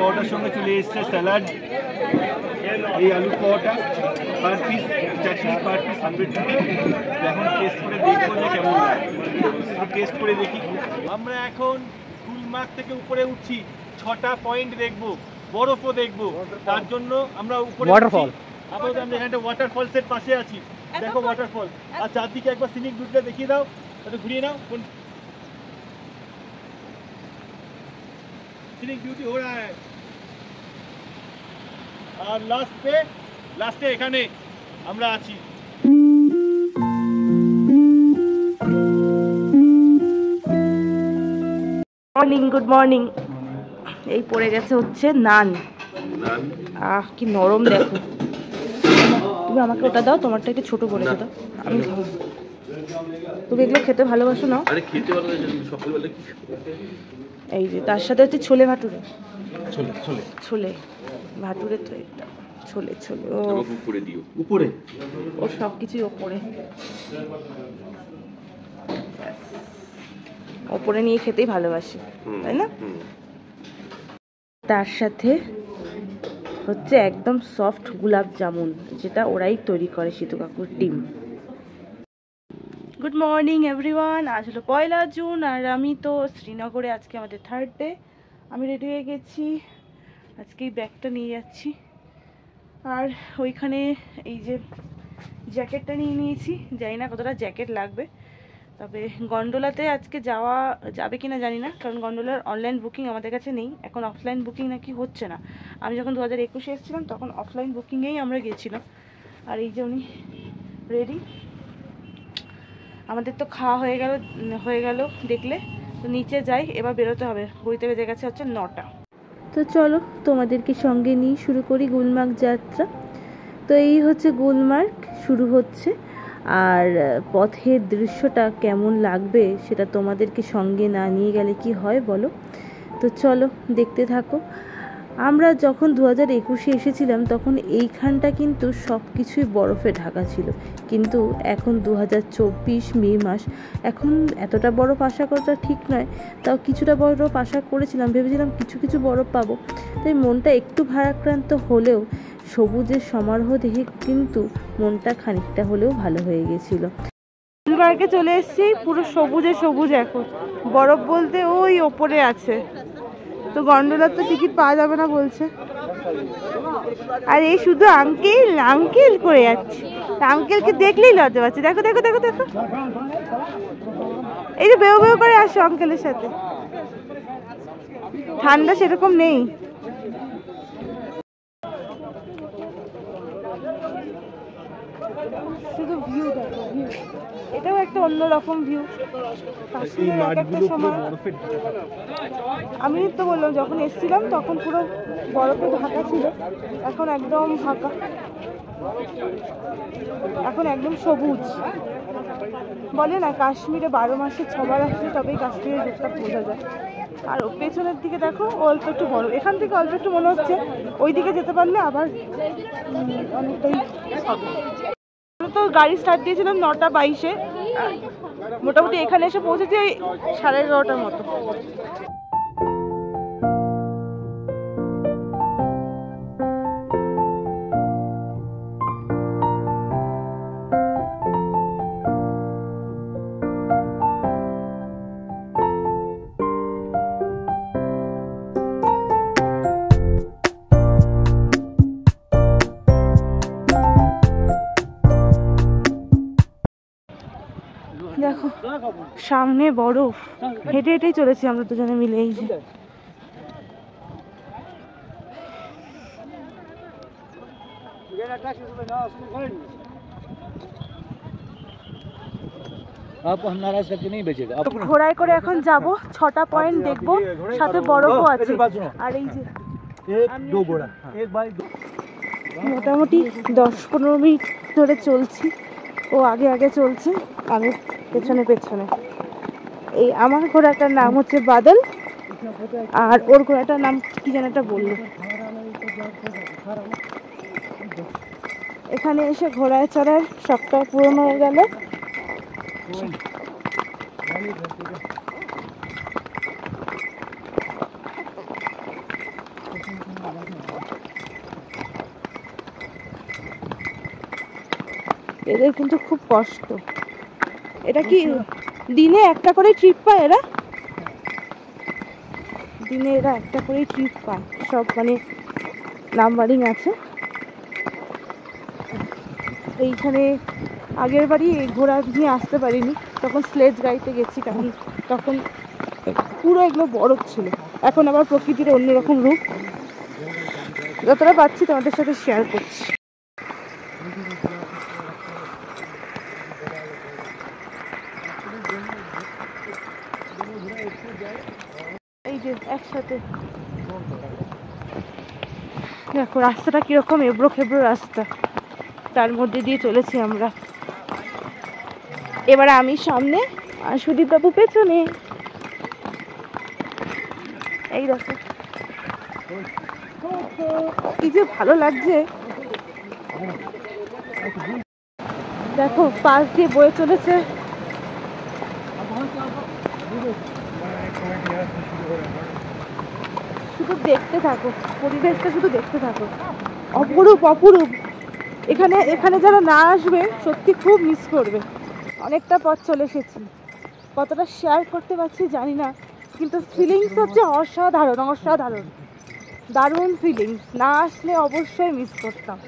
পরোটার সঙ্গে চলে এসছে স্যালাড, এই আলু পরোটা পার পিস, চাটনি পার পিস 100 টাকা। এখন টেস্ট করে দেখবো যে কেমন লাগে, টেস্ট করে দেখি। আমরা এখন গুলমার্গ থেকে উপরে উঠছি, 6টা পয়েন্ট দেখবো, বরফও দেখবো। তার জন্য আমরা উপরে ওয়াটারফল, আপাতত আমরা এখানে ওয়াটারফলসের পাশে আছি। দেখো ওয়াটারফল, আর চারদিকে একবার সিনিক বিউটিটা দেখিয়ে দাও, একটু ঘুরিয়ে নাও। सीनिक ब्यूटी हो रहा है। और लास्टे এখানে আমরা আছি। Morning, good morning. এই পড়ে গেছে হচ্ছে নান। কি নরম দেখো। তুমি আমাকে ওটা দাও, তোমারটা একটু ছোট করে দাও, আমি খাবো। তুমি এগুলো খেতে ভালোবাসো না? আরে খেতে ভালোবাসি সকালবেলা। এই যে তার সাথে হচ্ছে ছোলে ভাটুরে, ছোলে ভাটুরে তো এটা ছোলে ছোলে ও উপরে দিও, উপরে ও সব কিছুই ওপরে ওপরে নিয়ে খেতেই ভালোবাসি, তাই না? তার সাথে হচ্ছে একদম সফট গোলাপ জামুন, যেটা ওরাই তৈরি করে, সিতু কাকুর টিম। Good morning everyone. আজ হলো 1 জুন, আর আমি তো শ্রীনগরে, আজকে আমাদের 3rd ডে। আমি রেডি হয়ে গেছি, আজকে এই ব্যাগটা নিয়ে যাচ্ছি। আর ওইখানে এই যে জ্যাকেটটা নিয়ে নিয়েছি, জানি না কতটা জ্যাকেট লাগবে। তবে গন্ডোলাতে আজকে যাবে কিনা জানি না, কারণ গন্ডোলার অনলাইন বুকিং আমাদের কাছে নেই এখন, অফলাইন বুকিং নাকি হচ্ছে না। আমি যখন 2021 এসেছিলাম তখন অফলাইন বুকিংয়েই আমরা গেছিলাম। আর এই যে উনি রেডি। আমাদের তো খাওয়া হয়ে গেল দেখলে, তো নিচে যাই, এবার বেরোতে হবে। ঘড়িতে বেজে গেছে হচ্ছে 9টা। তো চলো তোমাদেরকে সঙ্গে নিয়ে শুরু করি গুলমার্গ যাত্রা। তো এই হচ্ছে গুলমার্গ শুরু হচ্ছে, আর পথের দৃশ্যটা কেমন লাগবে সেটা তোমাদেরকে সঙ্গে না নিয়ে গেলে কি হয় বলো। তো চলো দেখতে থাকো। আমরা যখন 2021 এসেছিলাম তখন এইখানটা কিন্তু সব কিছুই বরফে ঢাকা ছিল, কিন্তু এখন 2024 মে মাস, এখন এতটা বরফ আশা করাটা ঠিক নয়। তাও কিছুটা বরফ আশা করেছিলাম, ভেবেছিলাম কিছু কিছু বরফ পাবো, তাই মনটা একটু ভারাক্রান্ত হলেও সবুজের সমারোহ দেখে কিন্তু মনটা খানিকটা হলেও ভালো হয়ে গেছিল। গুলমার্গে চলে এসেছি, পুরো সবুজে সবুজ। এখন বরফ বলতে ওই ওপরে আছে, তো গন্ডোলার তো টিকিট পাওয়া যাবে না বলছে। আর এই শুধু আঙ্কেল আঙ্কেল করে যাচ্ছে, আঙ্কেলকে দেখলেই লজ্জা পাচ্ছে। দেখো দেখো দেখো দেখো, এই যে বেউ বেউ করে আসো আঙ্কেলের সাথে। ঠান্ডা সেরকম নেই। শুধু ভিউ দেখো, ভিউ এটাও একটা অন্যরকম ভিউ। আমি তো বললাম যখন এসেছিলাম তখন পুরো বরফে ঢাকা ছিল, এখন একদম ফাঁকা, এখন একদম সবুজ। বলে না কাশ্মীরে 12 মাসে 6 বার আসলে তবেই কাশ্মীরের রূপটা বোঝা যায়। আর পেছনের দিকে দেখো অল্প একটু বরফ, এখান থেকে অল্প একটু মনে হচ্ছে ওই দিকে যেতে পারলে আবার অনেকটাই হবে। তো গাড়ি স্টার্ট দিয়েছিলাম 9টা 22-এ, মোটামুটি এখানে এসে পৌঁছেছি 11:30টার মতো। দেখো সামনে বরফ, হেঁটে হেঁটেই চলেছি আমরা দুজনে মিলে। এই যে ঘোড়ায় করে এখন যাব, 6টা পয়েন্ট দেখবো, সাথে বরফও আছে। আর এই যে মোটামুটি 10-15 মিনিট ধরে চলছি, ও আগে আগে চলছে, আমি পেছনে পেছনে। এই আমার ঘোড়াটার নাম হচ্ছে বাদল, আর ওর ঘোড়াটার নাম কি যেন একটা বললো। এখানে এসে ঘোড়ায় চড়ার শখটা পূরণ হয়ে গেল। এদের কিন্তু খুব কষ্ট। এটা কি দিনে একটা করে ট্রিপ পায় এরা? দিনে এরা একটা করেই ট্রিপ পায়, সব মানে নাম্বারিং আছে। এইখানে আগের বাড়ি ঘোড়া নিয়ে আসতে পারিনি, তখন স্লেজ গাড়িতে গেছি, কারণ তখন পুরো এগুলো বরফ ছিল। এখন আবার প্রকৃতির অন্যরকম রূপ, যতটা পাচ্ছি তোমাদের সাথে শেয়ার করছি। এই যে একসাথে দেখো রাস্তাটা কিরকম এবড়ো খেবড়ো রাস্তা, তার মধ্যে দিয়ে চলেছি আমরা। এবার আমি সামনে আর সুদীপ বাবু পেছনে। এই দেখো কি যে ভালো লাগছে, দেখো পাশ দিয়ে বয়ে চলেছে। শুধু দেখতে থাকো, পরিবেশটা শুধু দেখতে থাকো, অপরূপ অপরূপ। এখানে এখানে যারা না আসবে সত্যি খুব মিস করবে। অনেকটা পথ চলে এসেছি, কতটা শেয়ার করতে পারছি জানি না, কিন্তু ফিলিংস হচ্ছে অসাধারণ অসাধারণ, দারুণ ফিলিংস। না আসলে অবশ্যই মিস করতাম।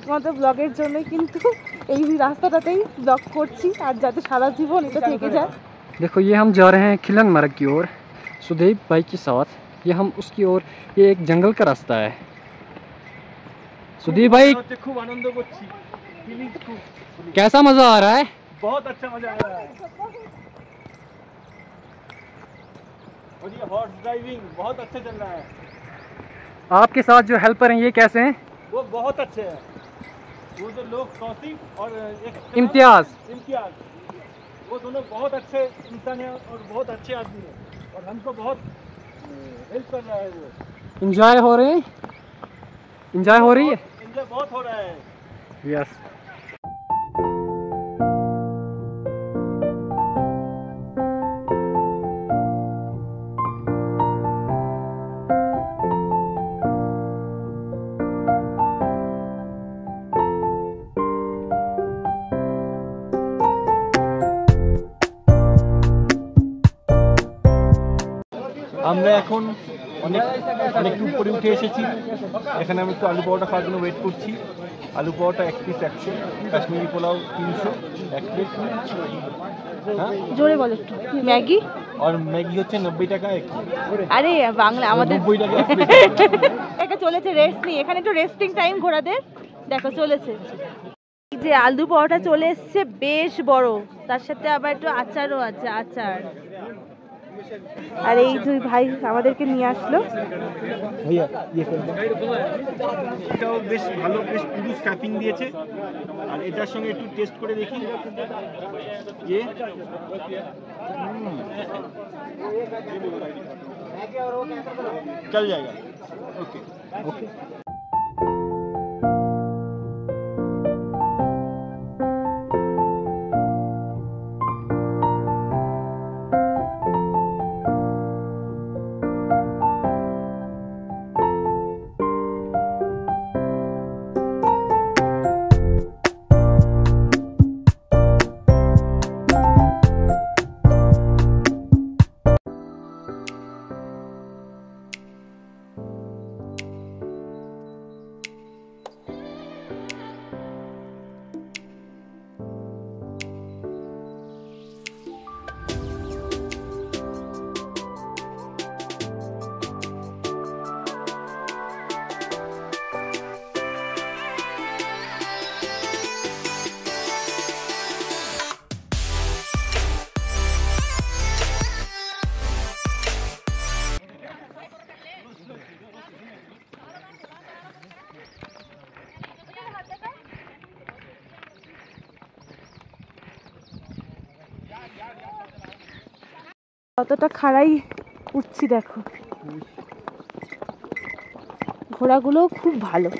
তোমাদের ব্লগের জন্য কিন্তু এই রাস্তাটাতেই ব্লগ করছি, আর যাতে সারা জীবন এটা থেকে যায়। देखो ये हम जा रहे हैं खिलन मार्ग की ओर सुदेव भाई के साथ। ये हम उसकी ओर, ये एक जंगल का रास्ता है। सुदेव भाई खूब आनंद করছি, ফিলিংস খুব। कैसा मजा आ रहा है? बहुत अच्छा मजा आ रहा है। और ये हॉर्स ड्राइविंग बहुत अच्छा चल रहा है। आपके साथ जो हेल्पर हैं ये कैसे हैं? वो बहुत अच्छे हैं। वो जो लोग तौसीफ और एक इम्तियाज वो दोनों बहुत अच्छे इंसान हैं और बहुत अच्छे आदमी हैं, और हमको बहुत हेल्प कर रहा है। वो इंजॉय हो रहे हैं, इंजॉय हो रही है। एंजॉय बहुत हो रहा है। यस। আমরা এখন অনেক উপরে উঠে এসেছি। এখানে আমি একটু আলু পরোটা খাওয়ার জন্য ওয়েট করছি। আলু পরোটা 1 পিস 100, কাশ্মীরি পোলাও 300 1 প্লেট। হ্যাঁ জোরে বলো একটু। ম্যাগি আর ম্যাগি হচ্ছে 90 টাকা এক। আরে বাংলা আমাদের 90 টাকা এক প্লেট। এটা চলেছে রেস্ট নিয়ে, এখানে একটু রেস্টিং টাইম ঘোড়াদের। দেখো চলেছে এই যে আলু পরোটা চলে এসছে, বেশ বড়, তার সাথে আবার একটু আচারও আছে, আচার। আর এই দুই ভাই আমাদেরকে নিয়ে আসলো। ভাইয়া ইয়ে করুন, এটাও বেশ ভালো, বেশ পুরো স্টাফিং দিয়েছে। আর এটার সঙ্গে একটু টেস্ট করে দেখি। ये चल जाएगा। Okay okay. কতটা খাড়াই উঠছি দেখো। ঘোড়াগুলো খুব ভালো।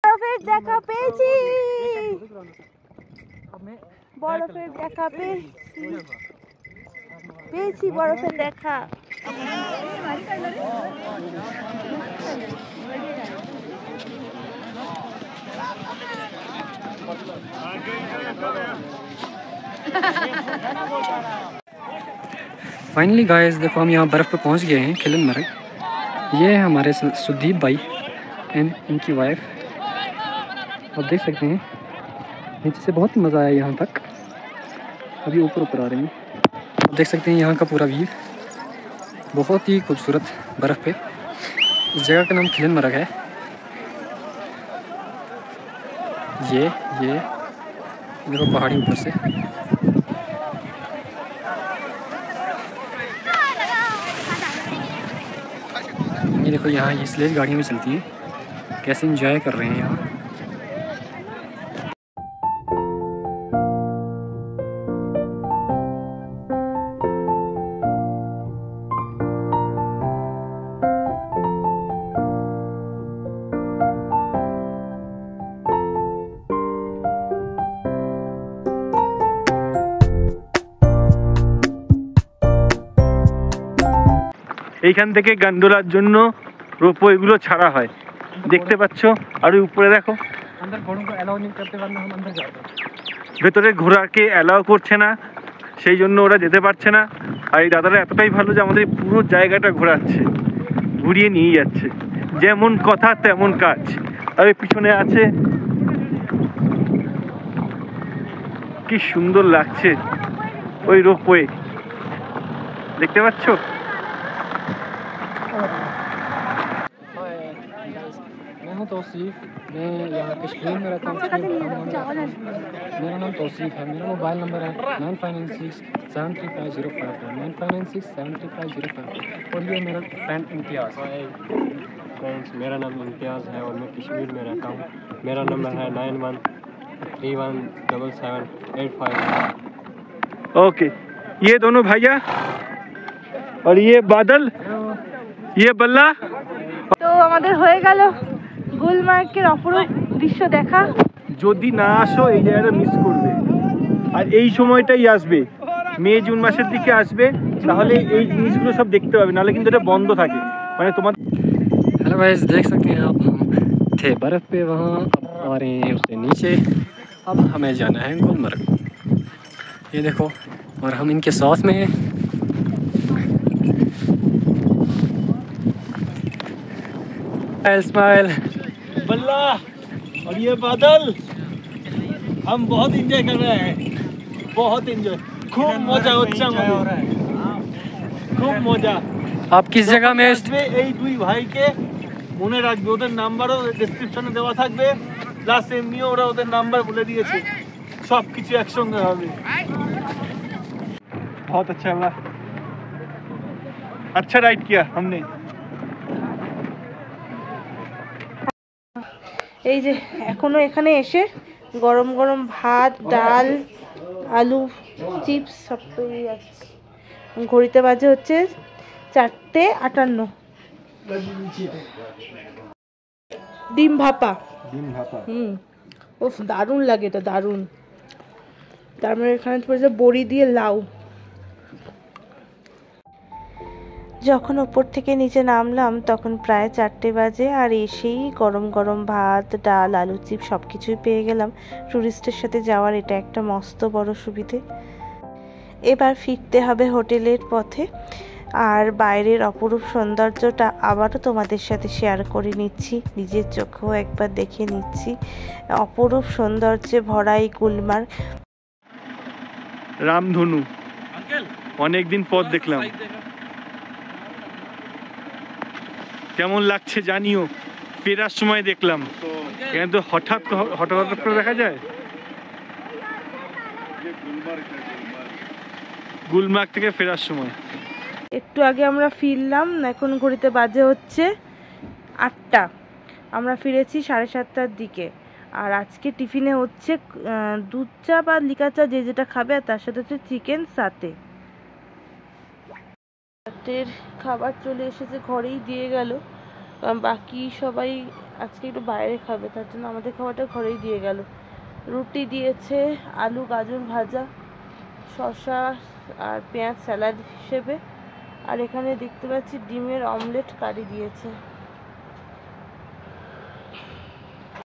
বরফের দেখা পেয়েছি, বরফের দেখা পেয়েছি, বরফের দেখা। फाइनली गाइस देखो हम यहाँ बर्फ़ पे पहुँच गए हैं खिलन मरग। ये है हमारे सुदीप भाई एंड इनकी वाइफ। आप देख सकते हैं नीचे से बहुत ही मज़ा आया यहाँ तक। अभी ऊपर आ रहे हैं। आप देख सकते हैं यहाँ का पूरा व्यू बहुत ही खूबसूरत बर्फ़ पे। इस जगह का नाम खिलन मरग है। ये देखो पहाड़ी ऊपर से। ये देखो यहाँ ये स्लेज गाड़ियाँ भी चलती हैं। कैसे एंजॉय कर रहे हैं यहाँ। এইখান থেকে গান্ডোলার জন্য রোপওয়েগুলো ছাড়া হয়, দেখতে পাচ্ছ। আর উপরে দেখো ভেতরে ঘোড়াকে অ্যালাউ করছে না, সেই জন্য ওরা যেতে পারছে না। আর এই দাদারা এতটাই ভালো যে আমাদের পুরো জায়গাটা ঘোরাচ্ছে, ঘুরিয়ে নিয়ে যাচ্ছে। যেমন কথা তেমন কাজ। আর পিছনে আছে, কি সুন্দর লাগছে ওই রোপওয়ে, দেখতে পাচ্ছ। मैं हूँ तौसीफ, मैं यहाँ कश्मीर में रहता हूँ। मेरा नाम तौसीफ है। मेरा मोबाइल नंबर है 9596735054 9596735054। और ये मेरा फ्रेंड इम्तियाज़। फ्रेंड्स, मेरा नाम इम्तियाज़ है और मैं कश्मीर में रहता हूँ। मेरा नंबर है 9131777855। ओके, ये दोनों भैया और ये बादल, ये बल्ला। তো আমাদের হয়ে গেল গুলমার্গের অপরূপ দৃশ্য দেখা। যদি না আসো এই জায়গাটা মিস করবে। আর এই সময়টাই আসবে, মে জুন মাসের দিকে আসবে, তাহলে এই জিনিসগুলো সব দেখতে পাবে, নাহলে কিন্তু এটা বন্ধ থাকে। মানে তোমার हेलो गाइस, देख सकते हैं आप हम थे बर्फ़ पे, वहाँ अब आ रहे हैं उससे नीचे। अब हमें जाना है गुलमर्ग। ये देखो और हम इनके साथ में हैं। स्माइल बल्ला और ये बादल, हम बहुत एंजॉय कर रहे हैं, बहुत एंजॉय, खूब मजा হচ্ছে আমাদের, খুব মজা। आप किस जगह में এই দুই ভাইকে মনে রাখবে, ওদের নাম্বারও ডেসক্রিপশনে দেওয়া থাকবে, প্লাস এমনিও ওরা ওদের নাম্বার বলে দিয়েছে, সব কিছু একসঙ্গে হবে। बहुत अच्छा लगा, अच्छा राइड किया हमने। এই যে এখনো এখানে এসে গরম গরম ভাত, ডাল, আলু চিপস সব পেয়ে যাচ্ছে। ঘড়িতে বাজে হচ্ছে 4:58। ডিম ভাপা, ওফ দারুণ লাগে এটা, দারুণ। তারপরে এখানে পড়েছে বড়ি দিয়ে লাউ। যখন ওপর থেকে নিচে নামলাম তখন প্রায় 4টে বাজে, আর এসেই গরম গরম ভাত, ডাল, আলু চিপ সব কিছুই পেয়ে গেলাম। ট্যুরিস্টের সাথে যাওয়ার এটা একটা মস্ত বড় সুবিধে। এবার ফিরতে হবে হোটেলের পথে, আর বাইরের অপরূপ সৌন্দর্যটা আবারও তোমাদের সাথে শেয়ার করে নিচ্ছি, নিজের চোখেও একবার দেখে নিচ্ছি। অপরূপ সৌন্দর্যে ভরা এই গুলমার্গ। রামধনু অনেকদিন পর দেখলাম, কেমন লাগছে জানিও। ফেরার সময় দেখলাম, এখানে তো হঠাৎ করে দেখা যায়। গুলমার্গ থেকে ফেরার সময় একটু আগে আমরা ফিরলাম, এখন ঘড়িতে বাজে হচ্ছে 8টা। আমরা ফিরেছি 7:30টার দিকে। আর আজকে টিফিনে হচ্ছে দুধ চা বা লিকা চা, যে যেটা খাবে, আর তার সাথে হচ্ছে চিকেন সাথে। রাতের খাবার চলে এসেছে, ঘরেই দিয়ে গেল। বাকি সবাই আজকে একটু বাইরে খাবে, তার জন্য আমাদের খাবারটা ঘরেই দিয়ে গেল। রুটি দিয়েছে, আলু গাজর ভাজা, শসা আর পেঁয়াজ স্যালাড হিসেবে, আর এখানে দেখতে পাচ্ছি ডিমের অমলেট কারি দিয়েছে।